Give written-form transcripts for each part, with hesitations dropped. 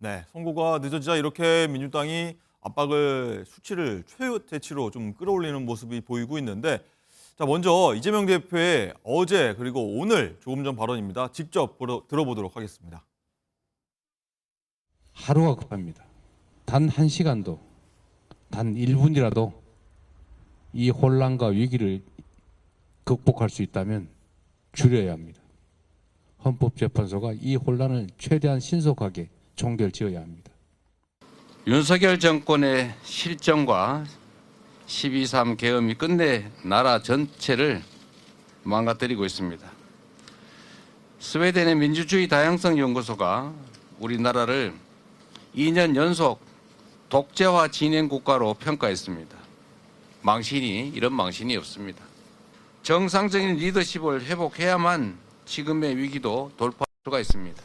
네, 선거가 늦어지자 이렇게 민주당이 압박을 수치를 최대치로 좀 끌어올리는 모습이 보이고 있는데 자, 먼저 이재명 대표의 어제 그리고 오늘 조금 전 발언입니다. 직접 들어보도록 하겠습니다. 하루가 급합니다. 단 1시간도, 단 1분이라도 이 혼란과 위기를 극복할 수 있다면 줄여야 합니다. 헌법재판소가 이 혼란을 최대한 신속하게 종결지어야 합니다. 윤석열 정권의 실정과 12.3 계엄이 끝내 나라 전체를 망가뜨리고 있습니다. 스웨덴의 민주주의 다양성 연구소가 우리나라를 2년 연속 독재화 진행 국가로 평가했습니다. 이런 망신이 없습니다. 정상적인 리더십을 회복해야만 지금의 위기도 돌파할 수가 있습니다.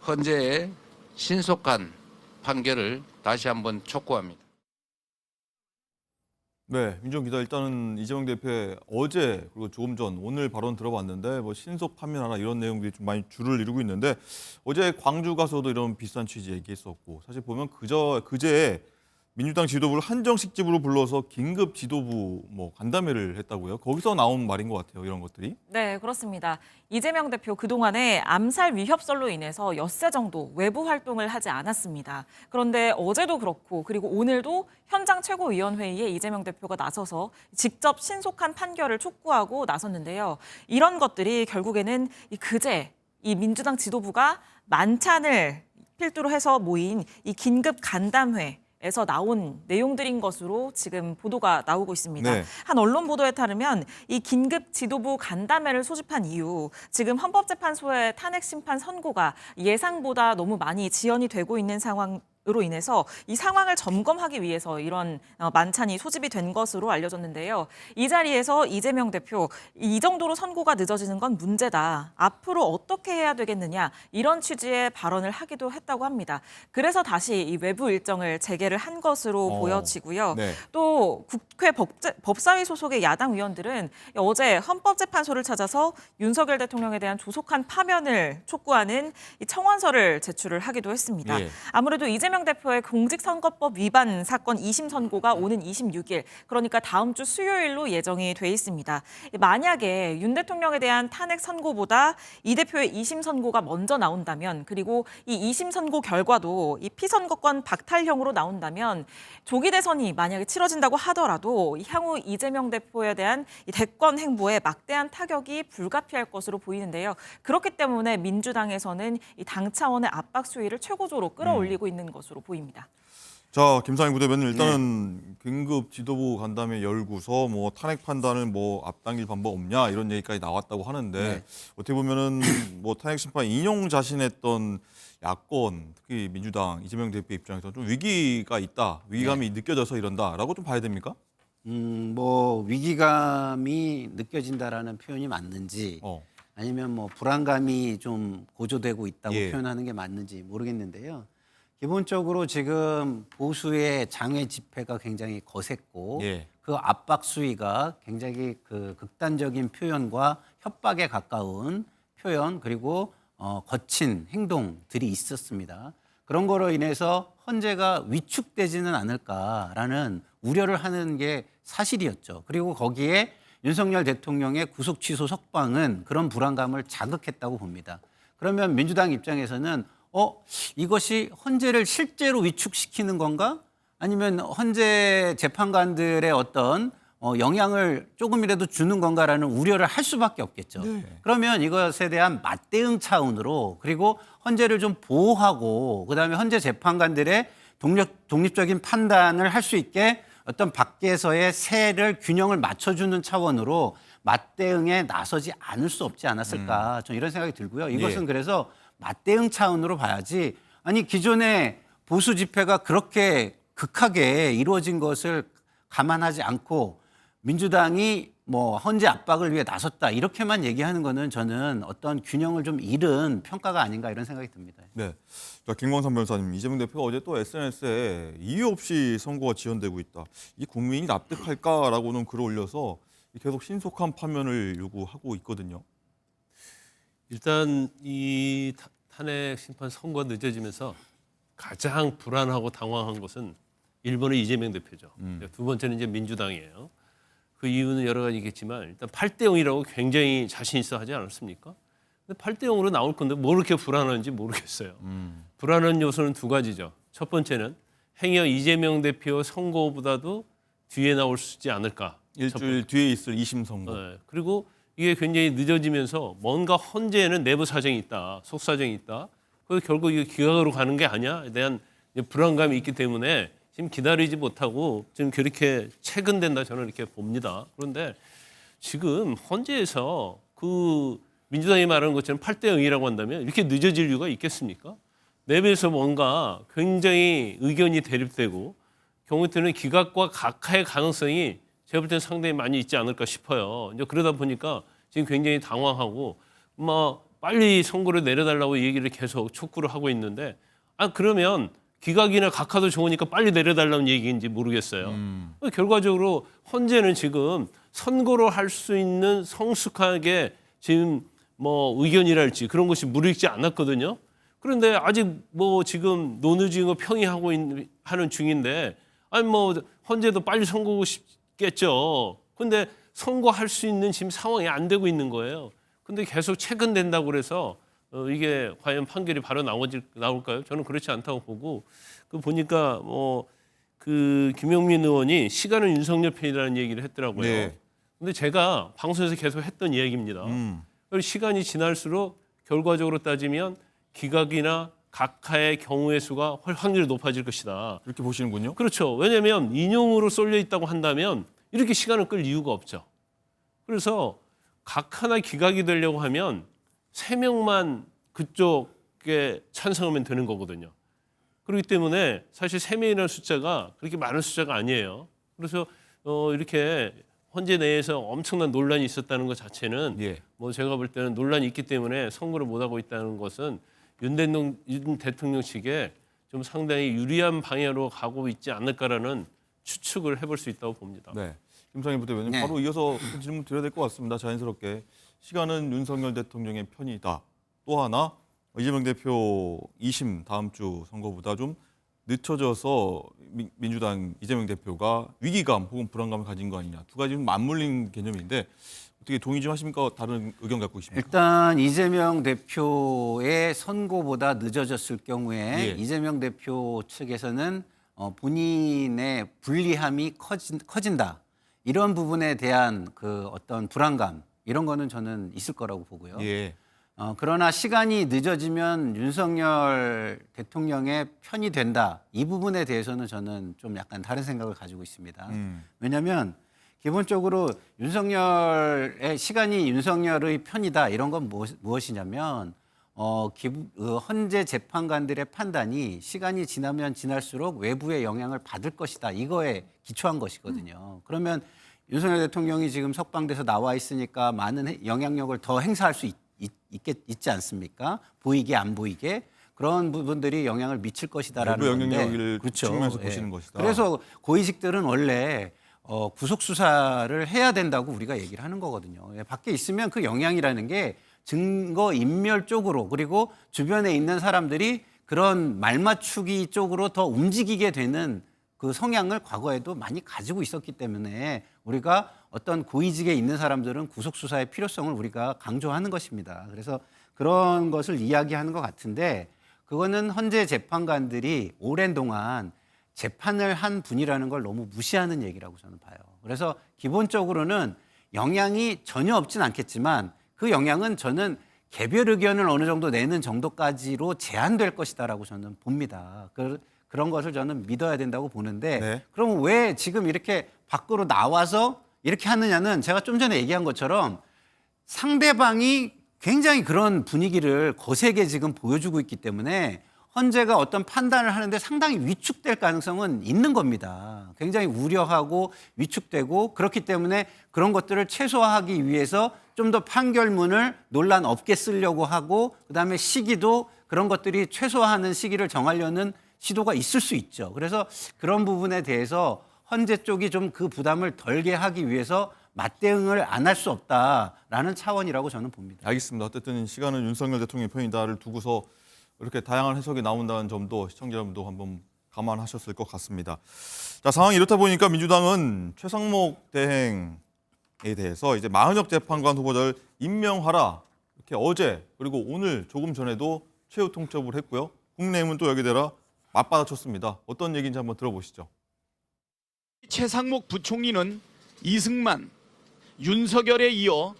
헌재의 신속한 판결을 다시 한번 촉구합니다. 네, 민정 기자 일단은 이재명 대표의 어제 그리고 조금 전 오늘 발언 들어봤는데 뭐 신속 판면하라 이런 내용들이 좀 많이 줄을 이루고 있는데 어제 광주 가서도 이런 비슷한 취지 얘기했었고 사실 보면 그제 민주당 지도부를 한정식 집으로 불러서 긴급 지도부 뭐 간담회를 했다고요. 거기서 나온 말인 것 같아요. 이런 것들이. 네, 그렇습니다. 이재명 대표 그동안에 암살 위협설로 인해서 엿새 정도 외부 활동을 하지 않았습니다. 그런데 어제도 그렇고 그리고 오늘도 현장 최고위원회의에 이재명 대표가 나서서 직접 신속한 판결을 촉구하고 나섰는데요. 이런 것들이 결국에는 그제 이 민주당 지도부가 만찬을 필두로 해서 모인 이 긴급 간담회 에서 나온 내용들인 것으로 지금 보도가 나오고 있습니다. 네. 한 언론 보도에 따르면 이 긴급 지도부 간담회를 소집한 이유, 지금 헌법재판소의 탄핵 심판 선고가 예상보다 너무 많이 지연이 되고 있는 상황으로 인해서 이 상황을 점검하기 위해서 이런 만찬이 소집이 된 것으로 알려졌는데요. 이 자리에서 이재명 대표, 이 정도로 선고가 늦어지는 건 문제다. 앞으로 어떻게 해야 되겠느냐 이런 취지의 발언을 하기도 했다고 합니다. 그래서 다시 이 외부 일정을 재개를 한 것으로 보여지고요. 네. 또 국회 법사위 소속의 야당 의원들은 어제 헌법재판소를 찾아서 윤석열 대통령에 대한 조속한 파면을 촉구하는 이 청원서를 제출을 하기도 했습니다. 예. 아무래도 이재명 대표의 공직선거법 위반 사건 2심 선고가 오는 26일, 그러니까 다음 주 수요일로 예정이 돼 있습니다. 만약에 윤 대통령에 대한 탄핵 선고보다 이 대표의 2심 선고가 먼저 나온다면, 그리고 이 2심 선고 결과도 이 피선거권 박탈형으로 나온다면 조기 대선이 만약에 치러진다고 하더라도 향후 이재명 대표에 대한 이 대권 행보에 막대한 타격이 불가피할 것으로 보이는데요. 그렇기 때문에 민주당에서는 이 당 차원의 압박 수위를 최고조로 끌어올리고 있는 것으로 보입니다. 자, 김상희 부대변인 일단은 긴급 지도부 간담회 열고서 뭐 탄핵 판단을 뭐 앞당길 방법 없냐 이런 얘기까지 나왔다고 하는데 어떻게 보면은 뭐 탄핵 심판 인용 자신했던 야권 특히 민주당 이재명 대표 입장에서 좀 위기가 있다, 위기감이 느껴져서 이런다라고 좀 봐야 됩니까? 뭐 위기감이 느껴진다라는 표현이 맞는지 아니면 뭐 불안감이 좀 고조되고 있다고 예. 표현하는 게 맞는지 모르겠는데요. 기본적으로 지금 보수의 장외 집회가 굉장히 거셌고 예. 그 압박 수위가 굉장히 그 극단적인 표현과 협박에 가까운 표현 그리고 거친 행동들이 있었습니다. 그런 거로 인해서 헌재가 위축되지는 않을까라는 우려를 하는 게 사실이었죠. 그리고 거기에 윤석열 대통령의 구속 취소 석방은 그런 불안감을 자극했다고 봅니다. 그러면 민주당 입장에서는 이것이 헌재를 실제로 위축시키는 건가? 아니면 헌재 재판관들의 어떤 영향을 조금이라도 주는 건가라는 우려를 할 수밖에 없겠죠. 그러면 이것에 대한 맞대응 차원으로 그리고 헌재를 좀 보호하고 그다음에 헌재 재판관들의 독립적인 판단을 할 수 있게 어떤 밖에서의 세를 균형을 맞춰주는 차원으로 맞대응에 나서지 않을 수 없지 않았을까 저는 이런 생각이 들고요. 이것은 그래서 맞대응 차원으로 봐야지 아니 기존의 보수 집회가 그렇게 극하게 이루어진 것을 감안하지 않고 민주당이 뭐 헌재 압박을 위해 나섰다 이렇게만 얘기하는 거는 저는 어떤 균형을 좀 잃은 평가가 아닌가 이런 생각이 듭니다. 네. 자, 김광삼 변호사님, 이재명 대표가 어제 또 SNS에 이유 없이 선거가 지연되고 있다. 이 국민이 납득할까라고는 글을 올려서 계속 신속한 파면을 요구하고 있거든요. 일단 이 탄핵 심판 선고가 늦어지면서 가장 불안하고 당황한 것은 일본의 이재명 대표죠. 두 번째는 이제 민주당이에요. 그 이유는 여러 가지겠지만 일단 8대 0이라고 굉장히 자신 있어 하지 않았습니까? 근데 8대 0으로 나올 건데 뭐 그렇게 불안한지 모르겠어요. 불안한 요소는 두 가지죠. 첫 번째는 행여 이재명 대표 선거보다도 뒤에 나올 수 있지 않을까. 일주일 뒤에 있을 2심 선고. 네. 그리고 이게 굉장히 늦어지면서 뭔가 헌재에는 내부 사정이 있다, 속 사정이 있다. 그래서 결국 이게 기각으로 가는 게 아니야에 대한 불안감이 있기 때문에 지금 기다리지 못하고 지금 그렇게 체근된다 저는 이렇게 봅니다. 그런데 지금 헌재에서 그 민주당이 말하는 것처럼 8대 0이라고 한다면 이렇게 늦어질 이유가 있겠습니까? 내부에서 뭔가 굉장히 의견이 대립되고 경우에는 기각과 각하의 가능성이 제가 볼 때는 상당히 많이 있지 않을까 싶어요. 이제 그러다 보니까 지금 굉장히 당황하고 빨리 선고를 내려달라고 얘기를 계속 촉구를 하고 있는데 그러면 기각이나 각하도 좋으니까 빨리 내려달라는 얘기인지 모르겠어요. 결과적으로 헌재는 지금 선고를 할 수 있는 성숙하게 지금 의견이랄지 그런 것이 무르익지 않았거든요. 그런데 아직 지금 논의 평의하고 하는 중인데 헌재도 빨리 선고하고 싶겠죠. 근데 선고할 수 있는 지금 상황이 안 되고 있는 거예요. 근데 계속 체근된다고 그래서 이게 과연 판결이 바로 나올까요? 저는 그렇지 않다고 보고 보니까 그 김용민 의원이 시간은 윤석열 편이라는 얘기를 했더라고요. 네. 근데 제가 방송에서 계속 했던 이야기입니다. 그리고 시간이 지날수록 결과적으로 따지면 기각이나 각하의 경우의 수가 확률이 높아질 것이다. 이렇게 보시는군요. 그렇죠. 왜냐하면 인용으로 쏠려 있다고 한다면 이렇게 시간을 끌 이유가 없죠. 그래서 각하나 기각이 되려고 하면 3명만 그쪽에 찬성하면 되는 거거든요. 그렇기 때문에 사실 3명이라는 숫자가 그렇게 많은 숫자가 아니에요. 그래서 이렇게 헌재 내에서 엄청난 논란이 있었다는 것 자체는 예. 제가 볼 때는 논란이 있기 때문에 선거를 못하고 있다는 것은 윤 대통령 측에 좀 상당히 유리한 방향으로 가고 있지 않을까라는 추측을 해볼 수 있다고 봅니다. 네. 김상희 부대변인 네. 바로 이어서 질문 드려야 될 것 같습니다. 자연스럽게 시간은 윤석열 대통령의 편이다. 또 하나 이재명 대표 2심 다음 주 선거보다 좀 늦춰져서 민주당 이재명 대표가 위기감 혹은 불안감을 가진 거 아니냐. 두 가지 좀 맞물린 개념인데 어떻게 동의 좀 하십니까? 다른 의견 갖고 있습니까? 일단 이재명 대표의 선고보다 늦어졌을 경우에 예. 이재명 대표 측에서는 본인의 불리함이 커진다. 이런 부분에 대한 그 어떤 불안감 이런 거는 저는 있을 거라고 보고요. 예. 그러나 시간이 늦어지면 윤석열 대통령의 편이 된다. 이 부분에 대해서는 저는 좀 약간 다른 생각을 가지고 있습니다. 왜냐하면 기본적으로 윤석열의 시간이 윤석열의 편이다. 이런 건 무엇이냐면 헌재 재판관들의 판단이 시간이 지나면 지날수록 외부의 영향을 받을 것이다. 이거에 기초한 것이거든요. 그러면 윤석열 대통령이 지금 석방돼서 나와 있으니까 많은 영향력을 더 행사할 수 있지 않습니까? 보이게 안 보이게 그런 부분들이 영향을 미칠 것이다라는 외부 건데 영향력을 측면에서 보시는 것이다. 그래서 고위직들은 원래 구속 수사를 해야 된다고 우리가 얘기를 하는 거거든요. 밖에 있으면 그 영향이라는 게 증거 인멸 쪽으로 그리고 주변에 있는 사람들이 그런 말맞추기 쪽으로 더 움직이게 되는 그 성향을 과거에도 많이 가지고 있었기 때문에 우리가 어떤 고위직에 있는 사람들은 구속 수사의 필요성을 우리가 강조하는 것입니다. 그래서 그런 것을 이야기하는 것 같은데 그거는 헌재 재판관들이 오랜 동안 재판을 한 분이라는 걸 너무 무시하는 얘기라고 저는 봐요. 그래서 기본적으로는 영향이 전혀 없진 않겠지만 그 영향은 저는 개별 의견을 어느 정도 내는 정도까지로 제한될 것이다라고 저는 봅니다. 그런 것을 저는 믿어야 된다고 보는데 네. 그럼 왜 지금 이렇게 밖으로 나와서 이렇게 하느냐는 제가 좀 전에 얘기한 것처럼 상대방이 굉장히 그런 분위기를 거세게 지금 보여주고 있기 때문에 헌재가 어떤 판단을 하는데 상당히 위축될 가능성은 있는 겁니다. 굉장히 우려하고 위축되고 그렇기 때문에 그런 것들을 최소화하기 위해서 좀 더 판결문을 논란 없게 쓰려고 하고 그다음에 시기도 그런 것들이 최소화하는 시기를 정하려는 시도가 있을 수 있죠. 그래서 그런 부분에 대해서 헌재 쪽이 좀 그 부담을 덜게 하기 위해서 맞대응을 안 할 수 없다라는 차원이라고 저는 봅니다. 알겠습니다. 어쨌든 시간은 윤석열 대통령의 편이다를 두고서 이렇게 다양한 해석이 나온다는 점도 시청자 여러분도 한번 감안하셨을 것 같습니다. 자, 상황이 이렇다 보니까 민주당은 최상목 대행에 대해서 이제 마은혁 재판관 후보자를 임명하라 이렇게 어제 그리고 오늘 조금 전에도 최후 통첩을 했고요. 국민의힘은 또 여기에 대라 맞받아쳤습니다. 어떤 얘기인지 한번 들어보시죠. 최상목 부총리는 이승만, 윤석열에 이어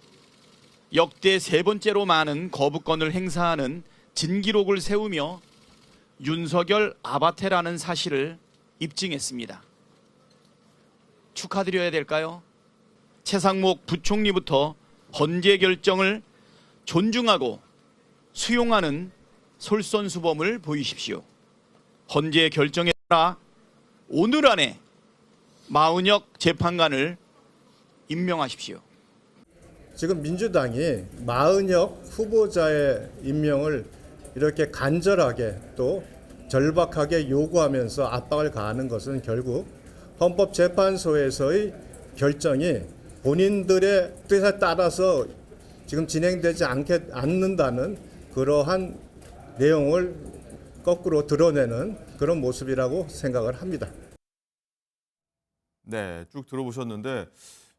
역대 3번째로 많은 거부권을 행사하는 진기록을 세우며 윤석열 아바테라는 사실을 입증했습니다. 축하드려야 될까요? 최상목 부총리부터 헌재 결정을 존중하고 수용하는 솔선수범을 보이십시오. 헌재 결정에 따라 오늘 안에 마은혁 재판관을 임명하십시오. 지금 민주당이 마은혁 후보자의 임명을 이렇게 간절하게 또 절박하게 요구하면서 압박을 가하는 것은 결국 헌법재판소에서의 결정이 본인들의 뜻에 따라서 지금 진행되지 않는다는 그러한 내용을 거꾸로 드러내는 그런 모습이라고 생각을 합니다. 네, 쭉 들어보셨는데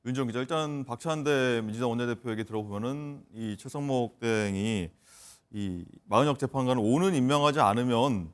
윤정 기자, 일단 박찬대 민주당 원내대표에게 들어보면은 이 최상목 대행이 이 마은혁 재판관을 오늘 임명하지 않으면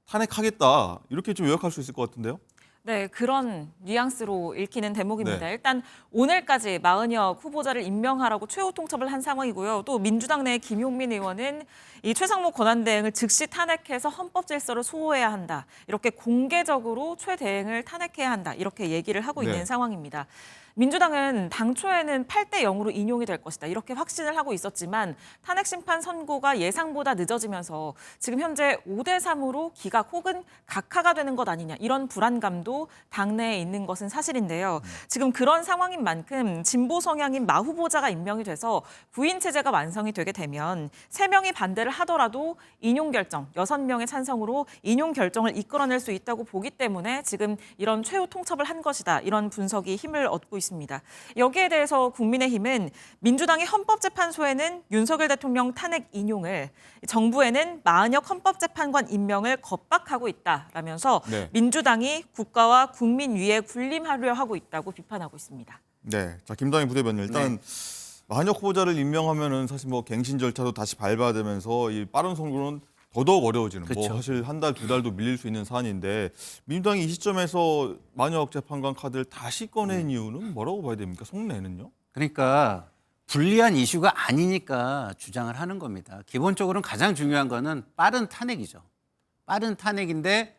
탄핵하겠다 이렇게 좀 요약할 수 있을 것 같은데요. 네, 그런 뉘앙스로 읽히는 대목입니다. 네. 일단 오늘까지 마은혁 후보자를 임명하라고 최후 통첩을 한 상황이고요. 또 민주당 내 김용민 의원은 이 최상목 권한대행을 즉시 탄핵해서 헌법 질서를 수호해야 한다. 이렇게 공개적으로 최 대행을 탄핵해야 한다. 이렇게 얘기를 하고 네. 있는 상황입니다. 민주당은 당초에는 8대 0으로 인용이 될 것이다. 이렇게 확신을 하고 있었지만 탄핵 심판 선고가 예상보다 늦어지면서 지금 현재 5대 3으로 기각 혹은 각하가 되는 것 아니냐. 이런 불안감도 당내에 있는 것은 사실인데요. 지금 그런 상황인 만큼 진보 성향인 마 후보자가 임명이 돼서 구인 체제가 완성이 되게 되면 3명이 반대를 하더라도 인용 결정, 6명의 찬성으로 인용 결정을 이끌어낼 수 있다고 보기 때문에 지금 이런 최후 통첩을 한 것이다. 이런 분석이 힘을 얻고 있습니다. 여기에 대해서 국민의힘은 민주당이 헌법재판소에는 윤석열 대통령 탄핵 인용을, 정부에는 마은혁 헌법재판관 임명을 겁박하고 있다라면서 네. 민주당이 국가와 국민 위에 군림하려 하고 있다고 비판하고 있습니다. 네, 자 김당희 부대변인 일단 마은혁 후보자를 임명하면은 사실 뭐 갱신 절차도 다시 밟아야 되면서 이 빠른 선거는 더더욱 어려워지는 뭐 그렇죠. 사실 한 달, 2달도 밀릴 수 있는 사안인데 민주당이 이 시점에서 마은혁 재판관 카드를 다시 꺼낸 이유는 뭐라고 봐야 됩니까? 속내는요? 그러니까 불리한 이슈가 아니니까 주장을 하는 겁니다. 기본적으로는 가장 중요한 거는 빠른 탄핵이죠. 빠른 탄핵인데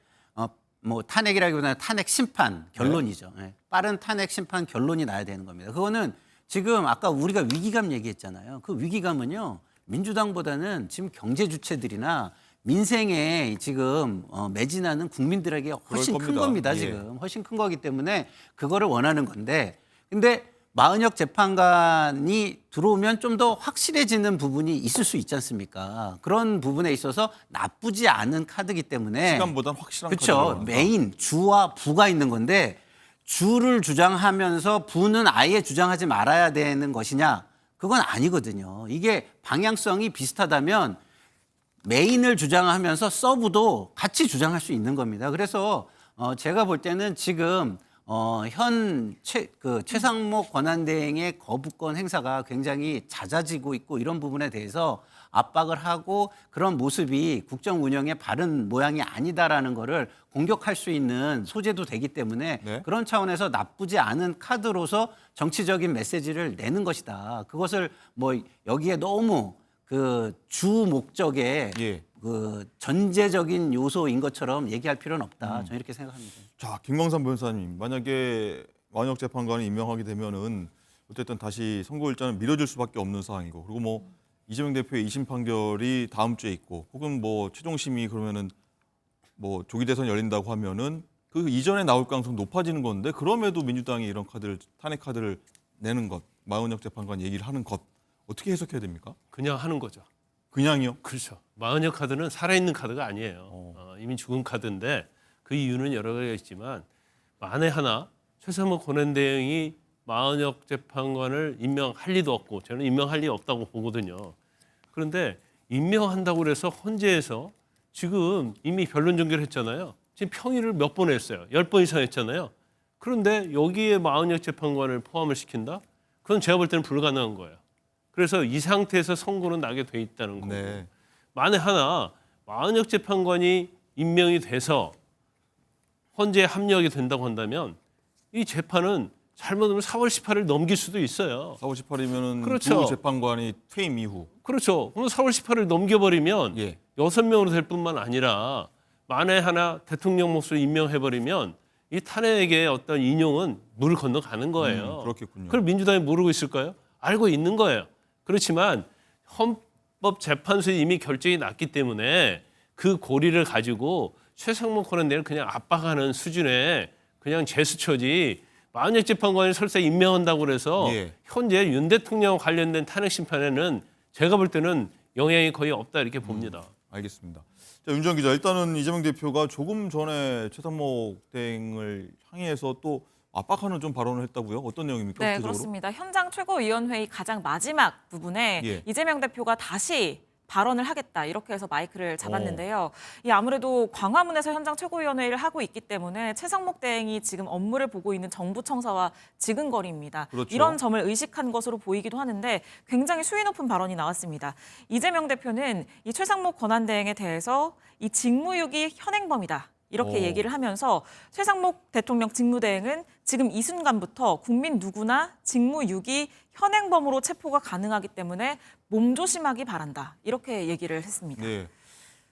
뭐 탄핵이라기보다는 탄핵 심판 결론이죠. 예. 빠른 탄핵 심판 결론이 나야 되는 겁니다. 그거는 지금 아까 우리가 위기감 얘기했잖아요. 그 위기감은요. 민주당보다는 지금 경제 주체들이나 민생에 지금 매진하는 국민들에게 훨씬 큰 겁니다. 예. 지금 훨씬 큰 거기 때문에 그거를 원하는 건데, 근데 마은혁 재판관이 들어오면 좀 더 확실해지는 부분이 있을 수 있지 않습니까? 그런 부분에 있어서 나쁘지 않은 카드이기 때문에 시간보단 확실한 그렇죠. 카드가 메인 주와 부가 있는 건데 주를 주장하면서 부는 아예 주장하지 말아야 되는 것이냐? 그건 아니거든요. 이게 방향성이 비슷하다면 메인을 주장하면서 서브도 같이 주장할 수 있는 겁니다. 그래서 제가 볼 때는 지금 현 최상목 권한대행의 거부권 행사가 굉장히 잦아지고 있고 이런 부분에 대해서 압박을 하고 그런 모습이 국정 운영의 바른 모양이 아니다라는 거를 공격할 수 있는 소재도 되기 때문에 네. 그런 차원에서 나쁘지 않은 카드로서 정치적인 메시지를 내는 것이다. 그것을 뭐 여기에 너무 그 주 목적의 예. 그 전제적인 요소인 것처럼 얘기할 필요는 없다. 저는 이렇게 생각합니다. 자, 김광삼 변호사님, 만약에 마은혁 재판관을 임명하게 되면은 어쨌든 다시 선고 일자는 미뤄질 수밖에 없는 상황이고, 그리고 뭐 이재명 대표의 2심 판결이 다음 주에 있고, 혹은 뭐 최종 심의 그러면은 뭐 조기 대선 열린다고 하면은 그 이전에 나올 가능성 높아지는 건데, 그럼에도 민주당이 이런 카드를 탄핵 카드를 내는 것, 마은혁 재판관 얘기를 하는 것 어떻게 해석해야 됩니까? 그냥 하는 거죠. 그냥요? 그렇죠. 마은혁 카드는 살아있는 카드가 아니에요. 이미 죽은 카드인데 그 이유는 여러 가지가 있지만 만에 하나 최상목 권한대행이 마은혁 재판관을 임명할 리도 없고 저는 임명할 리 없다고 보거든요. 그런데 임명한다고 그래서 헌재에서 지금 이미 변론 종결을 했잖아요. 지금 평의를 몇 번 했어요. 10번 이상 했잖아요. 그런데 여기에 마흔역 재판관을 포함을 시킨다? 그건 제가 볼 때는 불가능한 거예요. 그래서 이 상태에서 선고는 나게 돼 있다는 거고. 네. 만에 하나 마흔역 재판관이 임명이 돼서 헌재에 합류하게 된다고 한다면 이 재판은 잘못하면 4월 18일 넘길 수도 있어요. 4월 18일이면은 그렇죠. 두 재판관이 퇴임 이후. 그렇죠. 그럼 4월 18일 넘겨버리면 예. 6명으로 될 뿐만 아니라 만에 하나 대통령 몫으로 임명해버리면 이 탄핵의 어떤 인용은 물을 건너가는 거예요. 그렇겠군요. 그걸 민주당이 모르고 있을까요? 알고 있는 거예요. 그렇지만 헌법재판소에 이미 결정이 났기 때문에 그 고리를 가지고 최상목 권한대행을 그냥 압박하는 수준의 그냥 제스처지 만약 재판관이 설사 임명한다고 그래서 예. 현재 윤 대통령 관련된 탄핵 심판에는 제가 볼 때는 영향이 거의 없다 이렇게 봅니다. 알겠습니다. 자, 윤정 기자, 일단은 이재명 대표가 조금 전에 최상목 대행을 향해서 또 압박하는 좀 발언을 했다고요? 어떤 내용입니까? 네, 구체적으로? 그렇습니다. 현장 최고위원회의 가장 마지막 부분에 예. 이재명 대표가 다시 발언을 하겠다 이렇게 해서 마이크를 잡았는데요. 이 아무래도 광화문에서 현장 최고위원회의를 하고 있기 때문에 최상목 대행이 지금 업무를 보고 있는 정부 청사와 지근거리입니다. 그렇죠. 이런 점을 의식한 것으로 보이기도 하는데 굉장히 수위 높은 발언이 나왔습니다. 이재명 대표는 이 최상목 권한대행에 대해서 이 직무유기 현행범이다. 이렇게 오. 얘기를 하면서 최상목 대통령 직무대행은 지금 이 순간부터 국민 누구나 직무유기 현행범으로 체포가 가능하기 때문에 몸조심하기 바란다. 이렇게 얘기를 했습니다. 네.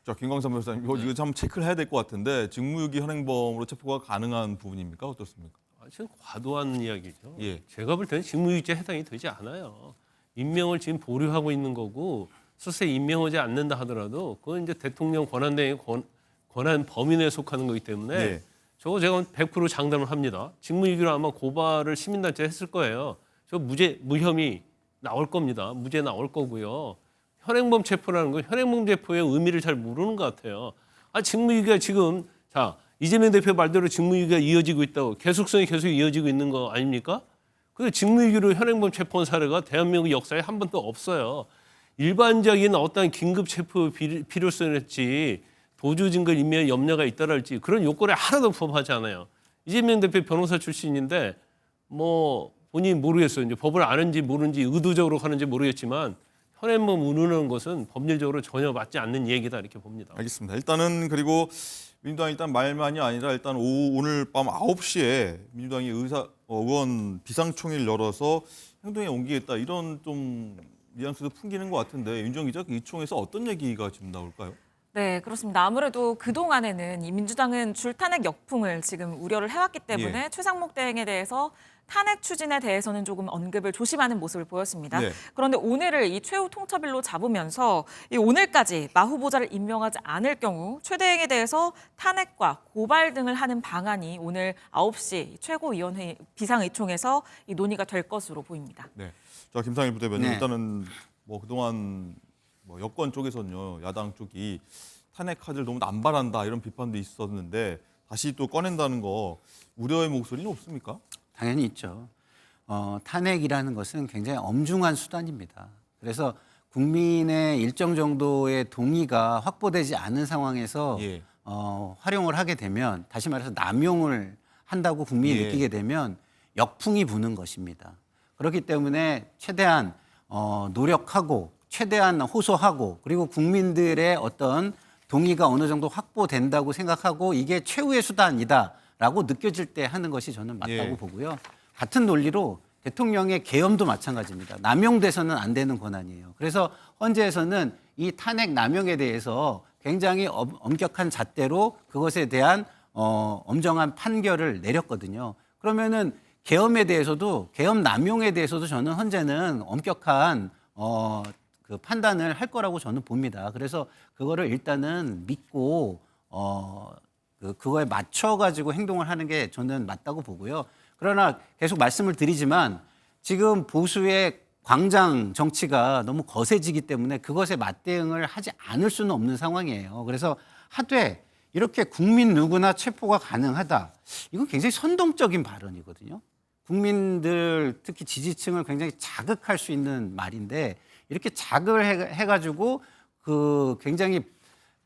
자, 김광삼 변호사님, 이거 참 체크를 해야 될 것 같은데 직무유기 현행범으로 체포가 가능한 부분입니까? 어떻습니까? 지금 과도한 이야기죠. 예. 제가 볼 때는 직무유기죄 해당이 되지 않아요. 임명을 지금 보류하고 있는 거고 설사 임명하지 않는다 하더라도 그건 이제 대통령 권한대행의 권한 범위 내에 속하는 거기 때문에 네. 저거 제가 100% 장담을 합니다. 직무유기로 아마 고발을 시민단체 했을 거예요. 저 무혐의 나올 겁니다. 무죄 나올 거고요. 현행범 체포라는 건 현행범 체포의 의미를 잘 모르는 것 같아요. 직무유기가 지금 자 이재명 대표 말대로 직무유기가 이어지고 있다고 계속성이 계속 이어지고 있는 거 아닙니까? 근데 직무유기로 현행범 체포한 사례가 대한민국 역사에 한 번도 없어요. 일반적인 어떤 긴급 체포 필요성이었지 도주 증거 인멸 염려가 있다랄지 그런 요건에 하나도 부합하지 않아요. 이재명 대표 변호사 출신인데 뭐 본인이 모르겠어요. 이제 법을 아는지 모르는지 의도적으로 하는지 모르겠지만 현행범 운운하는 것은 법률적으로 전혀 맞지 않는 얘기다 이렇게 봅니다. 알겠습니다. 일단은 그리고 민주당 일단 말만이 아니라 일단 오늘 밤 9시에 민주당이 의원 비상총회를 열어서 행동에 옮기겠다 이런 좀 뉘앙스도 풍기는 것 같은데 윤정 기자 이 총에서 어떤 얘기가 지금 나올까요? 네, 그렇습니다. 아무래도 그동안에는 이 민주당은 줄탄핵 역풍을 지금 우려를 해왔기 때문에 예. 최상목 대행에 대해서 탄핵 추진에 대해서는 조금 언급을 조심하는 모습을 보였습니다. 네. 그런데 오늘을 이 최후 통첩일로 잡으면서 이 오늘까지 마 후보자를 임명하지 않을 경우 최 대행에 대해서 탄핵과 고발 등을 하는 방안이 오늘 9시 최고위원회 비상의총에서 이 논의가 될 것으로 보입니다. 네. 자, 김상일 부대변인 네. 일단은 뭐 그동안 뭐 여권 쪽에서는요 야당 쪽이 탄핵 카드를 너무 남발한다 이런 비판도 있었는데 다시 또 꺼낸다는 거 우려의 목소리는 없습니까? 당연히 있죠. 탄핵이라는 것은 굉장히 엄중한 수단입니다. 그래서 국민의 일정 정도의 동의가 확보되지 않은 상황에서 예. 활용을 하게 되면 다시 말해서 남용을 한다고 국민이 예. 느끼게 되면 역풍이 부는 것입니다. 그렇기 때문에 최대한 노력하고 최대한 호소하고 그리고 국민들의 어떤 동의가 어느 정도 확보된다고 생각하고 이게 최후의 수단이다라고 느껴질 때 하는 것이 저는 맞다고 예. 보고요. 같은 논리로 대통령의 계엄도 마찬가지입니다. 남용돼서는 안 되는 권한이에요. 그래서 헌재에서는 이 탄핵 남용에 대해서 굉장히 엄격한 잣대로 그것에 대한 엄정한 판결을 내렸거든요. 그러면은 계엄에 대해서도 계엄 남용에 대해서도 저는 헌재는 엄격한 그 판단을 할 거라고 저는 봅니다. 그래서 그거를 일단은 믿고 그거에 맞춰 가지고 행동을 하는 게 저는 맞다고 보고요. 그러나 계속 말씀을 드리지만 지금 보수의 광장 정치가 너무 거세지기 때문에 그것에 맞대응을 하지 않을 수는 없는 상황이에요. 그래서 하되 이렇게 국민 누구나 체포가 가능하다. 이건 굉장히 선동적인 발언이거든요. 국민들 특히 지지층을 굉장히 자극할 수 있는 말인데 이렇게 자극을 해가지고 그 굉장히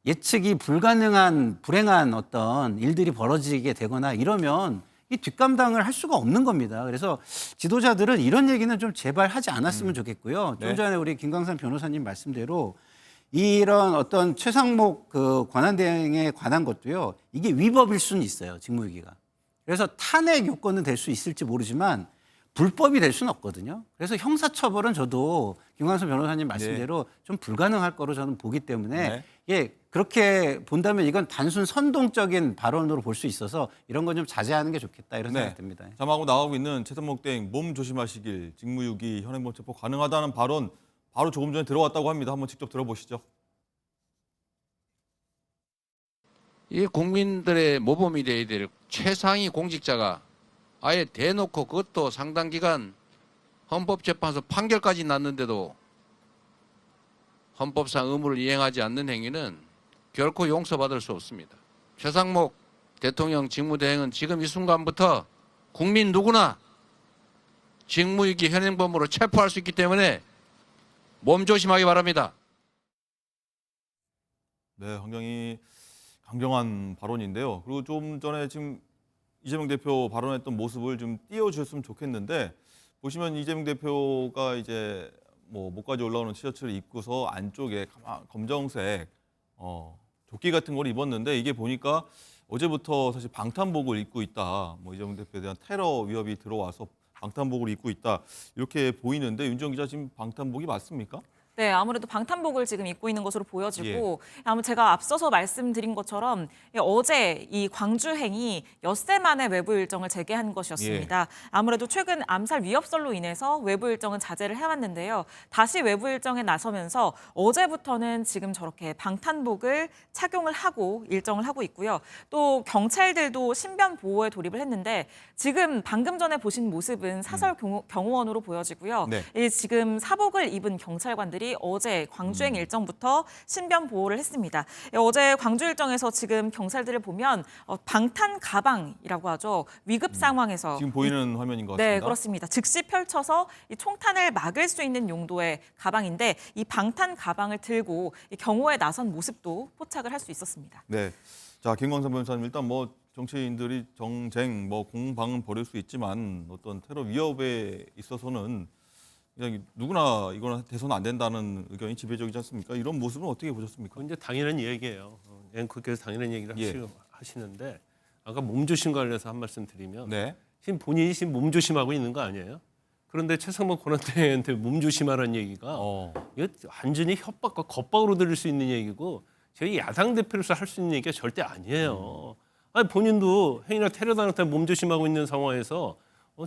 예측이 불가능한 불행한 어떤 일들이 벌어지게 되거나 이러면 이 뒷감당을 할 수가 없는 겁니다. 그래서 지도자들은 이런 얘기는 좀 제발 하지 않았으면 좋겠고요. 좀 네. 전에 우리 김광산 변호사님 말씀대로 이런 어떤 최상목 그 권한대행에 관한 것도요. 이게 위법일 수는 있어요. 직무유기가. 그래서 탄핵 요건은 될 수 있을지 모르지만 불법이 될 수는 없거든요. 그래서 형사처벌은 저도 김광선 변호사님 말씀대로 좀 불가능할 거로 저는 보기 때문에 네. 예, 그렇게 본다면 이건 단순 선동적인 발언으로 볼 수 있어서 이런 건 좀 자제하는 게 좋겠다 이런 생각이 듭니다. 자막으로 나가고 있는 최상목 대행 몸 조심하시길 직무유기 현행범 체포 가능하다는 발언 바로 조금 전에 들어왔다고 합니다. 한번 직접 들어보시죠. 이게 국민들의 모범이 되어야 될 최상위 공직자가 아예 대놓고 그것도 상당 기간 헌법재판소 판결까지 났는데도 헌법상 의무를 이행하지 않는 행위는 결코 용서받을 수 없습니다. 최상목 대통령 직무대행은 지금 이 순간부터 국민 누구나 직무유기 현행범으로 체포할 수 있기 때문에 몸조심하기 바랍니다. 네, 굉장히 강경한 발언인데요. 그리고 좀 전에 지금 이재명 대표 발언했던 모습을 좀 띄워주셨으면 좋겠는데 보시면 이재명 대표가 이제 뭐 목까지 올라오는 티셔츠를 입고서 안쪽에 검정색 조끼 같은 걸 입었는데 이게 보니까 어제부터 사실 방탄복을 입고 있다. 뭐 이재명 대표에 대한 테러 위협이 들어와서 방탄복을 입고 있다. 이렇게 보이는데 윤정 기자 지금 방탄복이 맞습니까? 네, 아무래도 방탄복을 지금 입고 있는 것으로 보여지고 아무 제가 앞서서 말씀드린 것처럼 어제 이 광주행이 엿새 만에 외부 일정을 재개한 것이었습니다. 아무래도 최근 암살 위협설로 인해서 외부 일정은 자제를 해왔는데요. 다시 외부 일정에 나서면서 어제부터는 지금 저렇게 방탄복을 착용을 하고 일정을 하고 있고요. 또 경찰들도 신변 보호에 돌입을 했는데 지금 방금 전에 보신 모습은 사설 경호원으로 보여지고요. 네. 지금 사복을 입은 경찰관들이 어제 광주행 일정부터 신변 보호를 했습니다. 어제 광주 일정에서 지금 경찰들을 보면 방탄 가방이라고 하죠. 위급 상황에서 지금 보이는 화면인 것 같습니다. 네, 그렇습니다. 즉시 펼쳐서 이 총탄을 막을 수 있는 용도의 가방인데 이 방탄 가방을 들고 이 경호에 나선 모습도 포착을 할 수 있었습니다. 네. 자, 김광선 변호사님 일단 뭐 정치인들이 정쟁, 뭐 공방은 벌일 수 있지만 어떤 테러 위협에 있어서는 그냥 누구나 이거는 돼서는 안 된다는 의견이 지배적이지 않습니까? 이런 모습은 어떻게 보셨습니까? 그건 이제 당연한 얘기예요. 앵커께서 당연한 얘기를 예. 하시는데 아까 몸조심 관련해서 한 말씀 드리면 네. 지금 본인이 지금 몸조심하고 있는 거 아니에요? 그런데 최상목 권한대행한테 몸조심하라는 얘기가 이거 완전히 협박과 겁박으로 들릴 수 있는 얘기고 저희 야당 대표로서 할 수 있는 얘기가 절대 아니에요. 아니 본인도 행위나 테러단한테 몸조심하고 있는 상황에서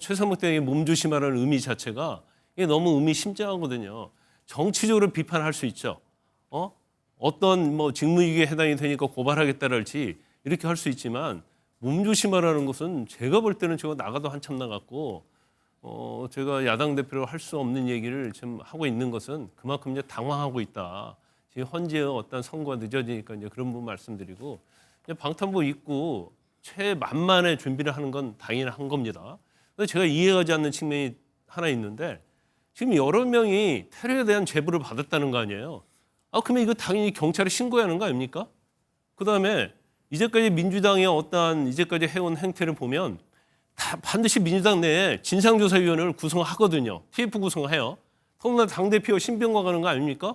최상목 대행이 몸조심하라는 의미 자체가 이게 너무 의미심장하거든요. 정치적으로 비판할 수 있죠. 어떤 뭐 직무유기에 해당이 되니까 고발하겠다랄지 이렇게 할 수 있지만 몸조심하라는 것은 제가 볼 때는 저거 나가도 한참 나갔고 제가 야당 대표로 할 수 없는 얘기를 지금 하고 있는 것은 그만큼 이제 당황하고 있다. 지금 헌재의 어떤 선고가 늦어지니까 이제 그런 부분 말씀드리고 이제 방탄복 입고 최만만의 준비를 하는 건 당연한 겁니다. 근데 제가 이해하지 않는 측면이 하나 있는데 지금 여러 명이 테러에 대한 제보를 받았다는 거 아니에요. 그러면 이거 당연히 경찰에 신고해야 하는 거 아닙니까? 그다음에 이제까지 민주당의 어떠한 이제까지 해온 행태를 보면 다 반드시 민주당 내에 진상조사위원회를 구성하거든요. TF 구성해요. 더구나 당대표 신병과 가는 거 아닙니까?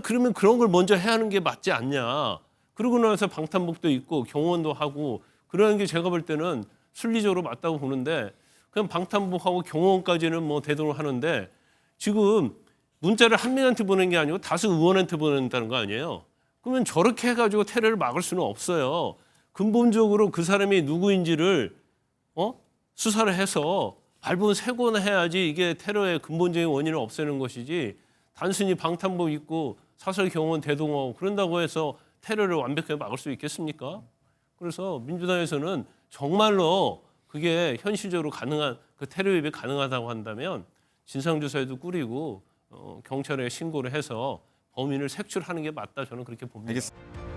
그러면 그런 걸 먼저 해야 하는 게 맞지 않냐. 그러고 나서 방탄복도 있고 경호원도 하고 그러는 게 제가 볼 때는 순리적으로 맞다고 보는데 그냥 방탄복하고 경호원까지는 뭐 대동을 하는데 지금 문자를 한 명한테 보낸 게 아니고 다수 의원한테 보낸다는 거 아니에요. 그러면 저렇게 해가지고 테러를 막을 수는 없어요. 근본적으로 그 사람이 누구인지를 수사를 해서 발본 세고나 해야지 이게 테러의 근본적인 원인을 없애는 것이지 단순히 방탄복 입고 사설 경호원 대동하고 그런다고 해서 테러를 완벽하게 막을 수 있겠습니까? 그래서 민주당에서는 정말로 그게 현실적으로 가능한 그 테러 위협이 가능하다고 한다면 진상조사에도 꾸리고 경찰에 신고를 해서 범인을 색출하는 게 맞다 저는 그렇게 봅니다. 알겠습니다.